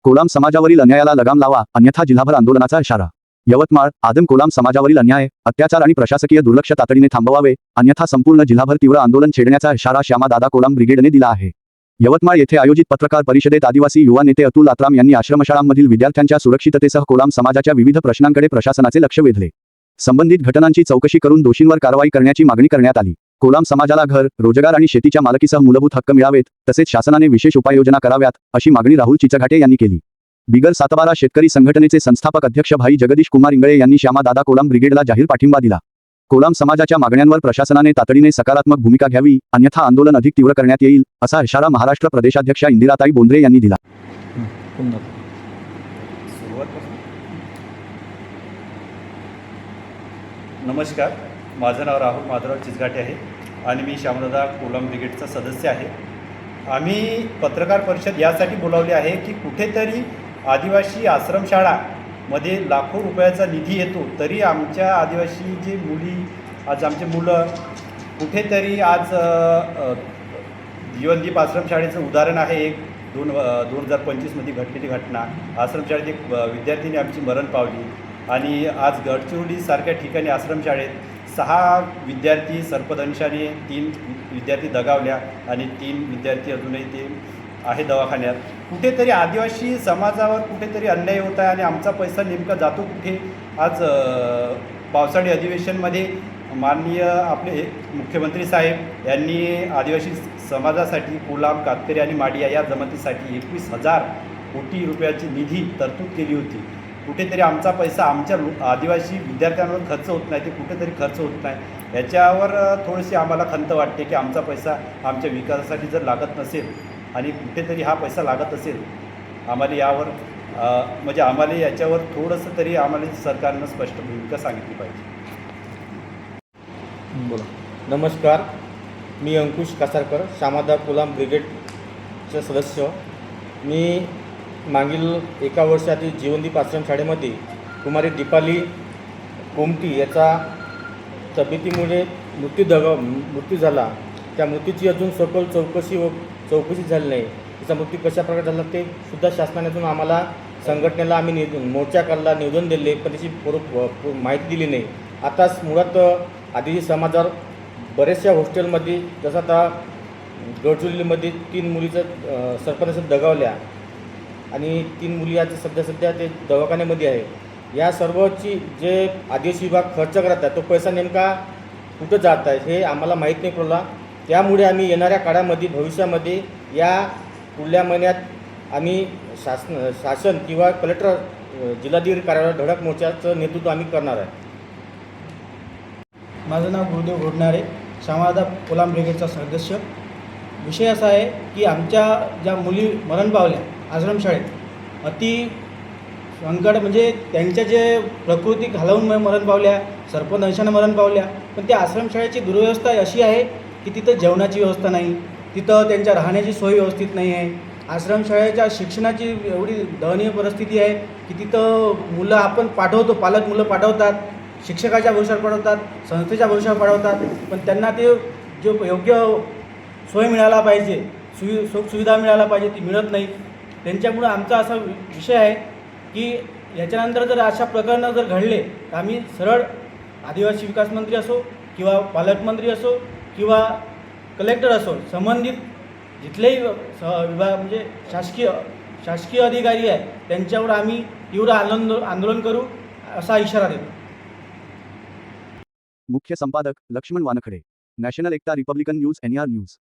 कोलाम समाजावरील अन्यायाला लगाम लावा, अन्यथा जिल्हाभर आंदोलनाचा इशारा. यवतमाळ. आदम कोलाम समाजावरील अन्याय, अत्याचार आणि प्रशासकीय दुर्लक्ष तातडीने थांबवावे, अन्यथा संपूर्ण जिल्हाभर तीव्र आंदोलन छेडण्याचा इशारा श्यामादादा कोलाम ब्रिगेडने दिला आहे. यवतमाळ येथे आयोजित पत्रकार परिषदेत आदिवासी युवा नेते अतुल आत्राम यांनी आश्रमशाळांमधील विद्यार्थ्यांच्या सुरक्षिततेसह कोलाम समाजाच्या विविध प्रश्नांकडे प्रशासनाचे लक्ष वेधले. संबंधित घटनांची चौकशी करून दोषींवर कारवाई करण्याची मागणी करण्यात आली. कोलाम समाजाला घर, रोजगार आणि शेतीच्या मालकीसह मूलभूत हक्क मिळावेत, तसेच शासनाने विशेष उपाययोजना कराव्यात, अशी मागणी राहुल चिचघाटे यांनी केली. बिगर सातबारा शेतकरी संघटनेचे संस्थापक अध्यक्ष भाई जगदीश कुमार इंगळे यांनी श्यामादादा कोलाम ब्रिगेडला जाहीर पाठिंबा दिला. कोलाम समाजाच्या मागण्यांवर प्रशासनाने तातडीने सकारात्मक भूमिका घ्यावी, अन्यथा आंदोलन अधिक तीव्र करण्यात येईल, असा इशारा महाराष्ट्र प्रदेशाध्यक्षा इंदिराताई बोंद्रे यांनी दिला. नमस्कार, माझं नाव राहुल माधवराव चिचघाटे आहे आणि मी श्यामादादा कोलाम ब्रिगेडचा सदस्य आहे. आम्ही पत्रकार परिषद यासाठी बोलावली आहे की कुठेतरी आदिवासी आश्रमशाळामध्ये लाखो रुपयाचा निधी येतो, तरी आमच्या आदिवासी जी मुली, आज आमचे मुलं कुठेतरी आज जीवनदीप आश्रमशाळेचं उदाहरण आहे. एक 2025मध्ये घडलेली घटना, आश्रमशाळेत एक विद्यार्थिनी आमची मरण पावली आणि आज गडचिरोलीसारख्या ठिकाणी आश्रमशाळेत 6 विद्यार्थी सर्पदंशाने 3 विद्यार्थी दगावल्या आणि 3 विद्यार्थी अजूनही ते आहे दवाखान्यात. कुठेतरी आदिवासी समाजावर कुठेतरी अन्याय होत आहे आणि आमचा पैसा नेमका जातो कुठे. आज पावसाळी अधिवेशनमध्ये माननीय आपले मुख्यमंत्री साहेब यांनी आदिवासी समाजासाठी कोलाम, कातकरी आणि माडिया या जमातीसाठी 21,000 कोटी रुपयाची निधी तरतूद केली होती. कुठेतरी आमचा पैसा आमच्या आदिवासी विद्यार्थ्यांवर खर्च होत नाही, ते कुठेतरी खर्च होत नाही. याच्यावर थोडीशी आम्हाला खंत वाटते की आमचा पैसा आमच्या विकासासाठी जर लागत नसेल आणि कुठेतरी हा पैसा लागत असेल, आम्हाला यावर म्हणजे आम्हाला याच्यावर थोडंसं तरी आम्हाला सरकारनं स्पष्ट भूमिका सांगितली पाहिजे. बोला. नमस्कार, मी अंकुश कासारकर, श्यामादादा कोलाम ब्रिगेडचा सदस्य. मी मागील एका वर्षातील जीवनदीप आश्रमशाळेमध्ये कुमारी दीपाली कोमटी याचा तब्येतीमुळे मृत्यू झाला. त्या मृत्यूची अजून सखोल चौकशी झाली नाही. तिचा मृत्यू कशा प्रकारे झाला ते सुद्धा शासनातून आम्हाला संघटनेला आम्ही मोर्चा काढला, निवेदन दिले, पण त्याची माहिती दिली नाही. आता मुळात आदिवासी समाजावर बऱ्याचशा हॉस्टेलमध्ये, जसं आता गडचिरोलीमध्ये 3 मुलीचं सरपंच दगावल्या आणि 3 मुली आज सध्या ते दवाखान्यामध्ये आहे. या सर्वची जे आदिवासी विभाग खर्च करत आहे तो पैसा नेमका कुठं जात आहे हे आम्हाला माहीत नाही पडला. त्यामुळे आम्ही येणाऱ्या काळामध्ये भविष्यामध्ये या पुढल्या महिन्यात आम्ही शासन किंवा कलेक्टर जिल्हाधिकारी कार्यालयात धडक मोर्चाचं नेतृत्व आम्ही करणार आहे. माझं नाव गुरुदेव घोडणारे, श्यामादादा कोलाम ब्रिगेडचा सदस्य. विषय असा आहे की आमच्या ज्या मुली मरण पावल्या आश्रमशाळेत, अति संकट म्हणजे त्यांच्या जे प्रकृती घालवून मरण पावल्या, सर्पदंशानं मरण पावल्या. पण त्या आश्रमशाळेची दुर्व्यवस्था अशी आहे की तिथं जेवणाची व्यवस्था नाही, तिथं त्यांच्या राहण्याची सोय व्यवस्थित नाही आहे. आश्रमशाळेच्या शिक्षणाची एवढी दयनीय परिस्थिती आहे की तिथं मुलं आपण पाठवतो, पालक मुलं पाठवतात, शिक्षकाच्या भरोशावर पाठवतात, संस्थेच्या भरोशावर पाठवतात, पण त्यांना ते जो योग्य सोय मिळाला पाहिजे, सुखसुविधा मिळायला पाहिजे, ती मिळत नाही. त्यांच्यामुळं आमचा असा विषय आहे की याच्यानंतर जर अशा प्रकरणं जर घडले तर आम्ही सरळ आदिवासी विकास मंत्री असो किंवा पालकमंत्री असो किंवा कलेक्टर असो, संबंधित जिथलेही विभाग म्हणजे शासकीय अधिकारी आहे त्यांच्यावर आम्ही तीव्र आंदोलन करू असा इशारा देतो. मुख्य संपादक लक्ष्मण वानखडे, नॅशनल एकता रिपब्लिकन न्यूज NR न्यूज.